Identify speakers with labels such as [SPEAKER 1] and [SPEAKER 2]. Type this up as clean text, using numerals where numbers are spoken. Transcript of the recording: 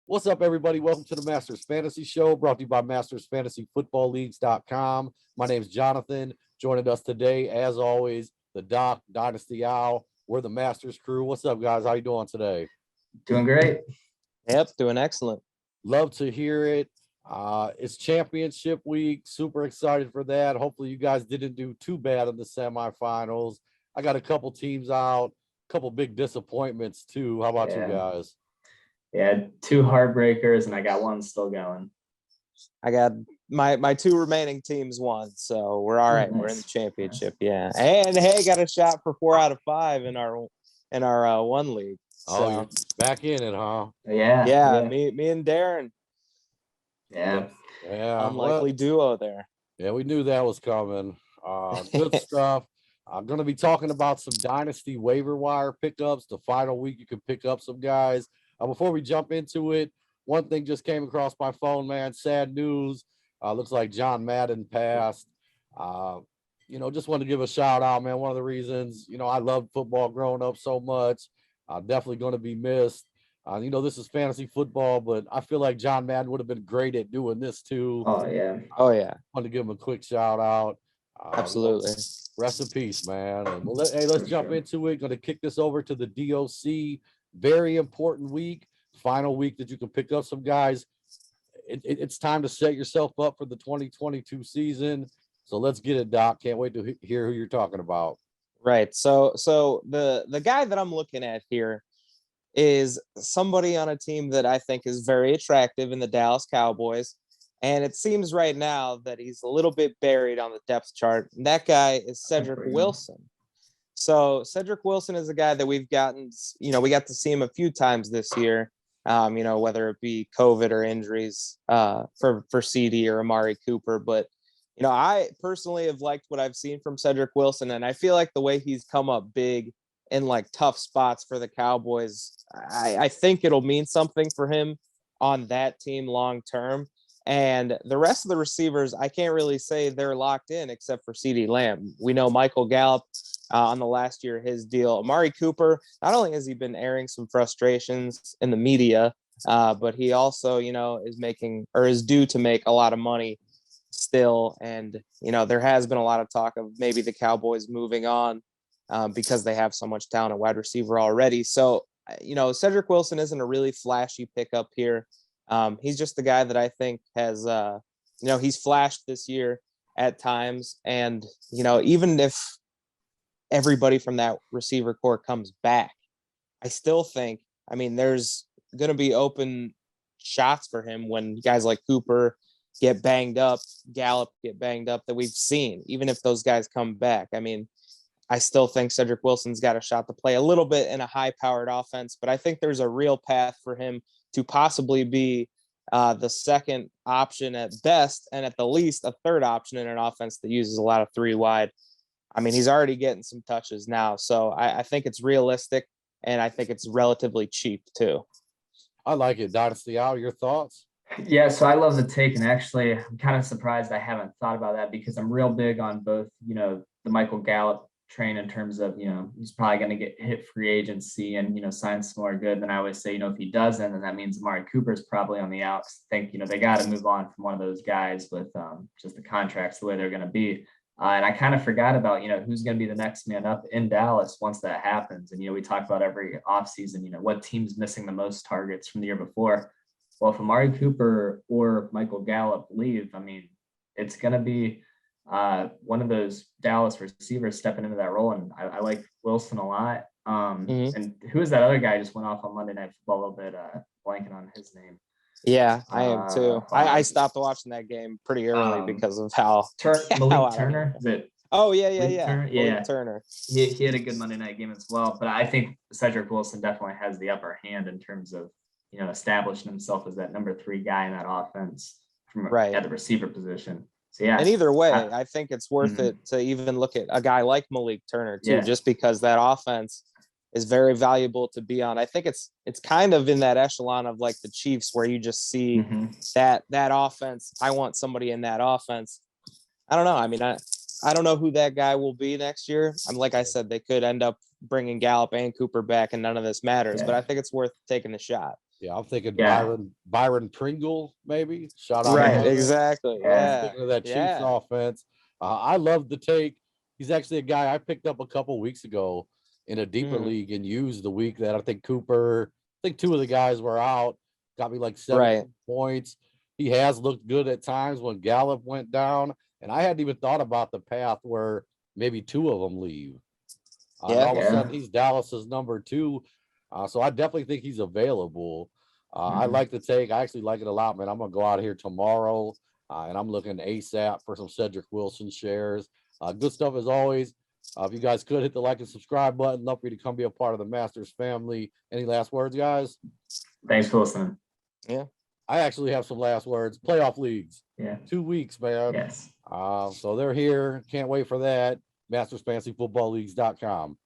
[SPEAKER 1] What's up, everybody? Welcome to the Masters Fantasy Show, brought to you by MastersFantasyFootballLeagues.com. My name's Jonathan. Joining us today, as always, the Doc, Dynasty Owl. We're the Masters crew. What's up, guys? How you doing today?
[SPEAKER 2] Doing great.
[SPEAKER 3] Yep, doing excellent.
[SPEAKER 1] Love to hear it. It's championship week. Super excited for that. Hopefully, you guys didn't do too bad in the semifinals. I got a couple teams out, a couple big disappointments too. How about you guys?
[SPEAKER 2] Yeah, two heartbreakers, and I got one still going.
[SPEAKER 3] I got my two remaining teams won, so we're all right.
[SPEAKER 2] Nice.
[SPEAKER 3] We're in the championship, yeah. And hey, got a shot for 4 out of 5 in our one league. So.
[SPEAKER 1] Oh, you're back in it, huh?
[SPEAKER 2] Yeah.
[SPEAKER 3] Me and Darren.
[SPEAKER 2] Yeah.
[SPEAKER 3] Unlikely duo there.
[SPEAKER 1] Yeah, we knew that was coming. Good stuff. I'm going to be talking about some Dynasty Waiver Wire pickups. The final week you can pick up some guys. Before we jump into it, one thing just came across my phone, man. Sad news. Looks like John Madden passed. Just want to give a shout out, man. One of the reasons, I loved football growing up so much. Definitely going to be missed. This is fantasy football, but I feel like John Madden would have been great at doing this too.
[SPEAKER 2] Oh, yeah.
[SPEAKER 1] Want to give him a quick shout out.
[SPEAKER 3] Absolutely.
[SPEAKER 1] Rest in peace, man. And let's jump into it. Going to kick this over to the DOC. Very important week, final week that you can pick up some guys. It's time to set yourself up for the 2022 season. So let's get it, Doc. Can't wait to hear who you're talking about.
[SPEAKER 3] Right. So the guy that I'm looking at here is somebody on a team that I think is very attractive in the Dallas Cowboys. And it seems right now that he's a little bit buried on the depth chart. And that guy is Cedrick Wilson. So Cedrick Wilson is a guy that we've gotten, we got to see him a few times this year, whether it be COVID or injuries for CD or Amari Cooper. But, I personally have liked what I've seen from Cedrick Wilson. And I feel like the way he's come up big in like tough spots for the Cowboys, I think it'll mean something for him on that team long term. And the rest of the receivers, I can't really say they're locked in except for CeeDee Lamb. We know Michael Gallup on the last year, his deal. Amari Cooper, not only has he been airing some frustrations in the media, but he also, is due to make a lot of money still. And, there has been a lot of talk of maybe the Cowboys moving on because they have so much talent at wide receiver already. So, Cedrick Wilson isn't a really flashy pickup here. He's just the guy that I think has, he's flashed this year at times. And, even if everybody from that receiver core comes back, I still think, there's going to be open shots for him when guys like Cooper get banged up, Gallup get banged up that we've seen, even if those guys come back. I still think Cedrick Wilson's got a shot to play a little bit in a high-powered offense, but I think there's a real path for him to possibly be the second option at best, and at the least a third option in an offense that uses a lot of 3 wide. He's already getting some touches now, so I think it's realistic, and I think it's relatively cheap too.
[SPEAKER 1] I like it. Dynasty Owl, your thoughts?
[SPEAKER 2] Yeah, so I love the take, and actually I'm kind of surprised I haven't thought about that because I'm real big on both, the Michael Gallup train in terms of, he's probably going to get hit free agency and, sign some more good. Then I always say, if he doesn't, then that means Amari Cooper's probably on the outs. I think, they got to move on from one of those guys with just the contracts the way they're going to be. And I kind of forgot about, who's going to be the next man up in Dallas once that happens. And, we talk about every offseason, what team's missing the most targets from the year before. Well, if Amari Cooper or Michael Gallup leave, it's going to be one of those Dallas receivers stepping into that role. And I like Wilson a lot. And who is that other guy just went off on Monday Night Football a little bit, blanking on his name.
[SPEAKER 3] Yeah, I am too. I stopped watching that game pretty early because of how
[SPEAKER 2] Malik Turner. Is it?
[SPEAKER 3] Oh yeah.
[SPEAKER 2] Turner?
[SPEAKER 3] Yeah. Turner.
[SPEAKER 2] He had a good Monday night game as well. But I think Cedrick Wilson definitely has the upper hand in terms of, establishing himself as that number 3 guy in that offense at the receiver position. So yeah.
[SPEAKER 3] And either way, I think it's worth it to even look at a guy like Malik Turner too, just because that offense is very valuable to be on. I think it's kind of in that echelon of like the Chiefs where you just see that offense. I want somebody in that offense. I don't know. I don't know who that guy will be next year. Like I said, they could end up bringing Gallup and Cooper back and none of this matters, but I think it's worth taking the shot.
[SPEAKER 1] Yeah, I'm thinking
[SPEAKER 2] Yeah.
[SPEAKER 1] Byron Pringle, maybe. Shout out.
[SPEAKER 3] Right,
[SPEAKER 1] Byron.
[SPEAKER 3] exactly.
[SPEAKER 2] Yeah.
[SPEAKER 3] Yeah.
[SPEAKER 1] Speaking of that Chiefs
[SPEAKER 3] Yeah.
[SPEAKER 1] offense, I love the take. He's actually a guy I picked up a couple weeks ago in a deeper
[SPEAKER 3] Mhm.
[SPEAKER 1] league and used the week that I think Cooper, I think two of the guys were out, got me like 7
[SPEAKER 3] Right.
[SPEAKER 1] points. He has looked good at times when Gallup went down, and I hadn't even thought about the path where maybe two of them leave. And
[SPEAKER 3] Yeah.
[SPEAKER 1] all of a
[SPEAKER 2] Yeah.
[SPEAKER 1] sudden he's Dallas's number 2. So I definitely think he's available. I
[SPEAKER 2] Mhm.
[SPEAKER 1] like the take. I actually like it a lot, man. I'm gonna go out here tomorrow, and I'm looking ASAP for some Cedrick Wilson shares. Good stuff as always. If you guys could hit the like and subscribe button, love for you to come be a part of the Masters family. Any last words, guys?
[SPEAKER 2] Thanks for listening.
[SPEAKER 1] I actually have some last words. Playoff leagues,
[SPEAKER 2] Yeah.
[SPEAKER 1] 2 weeks, man.
[SPEAKER 2] Yes.
[SPEAKER 1] So they're here. Can't wait for that. MastersFantasyFootballLeagues.com.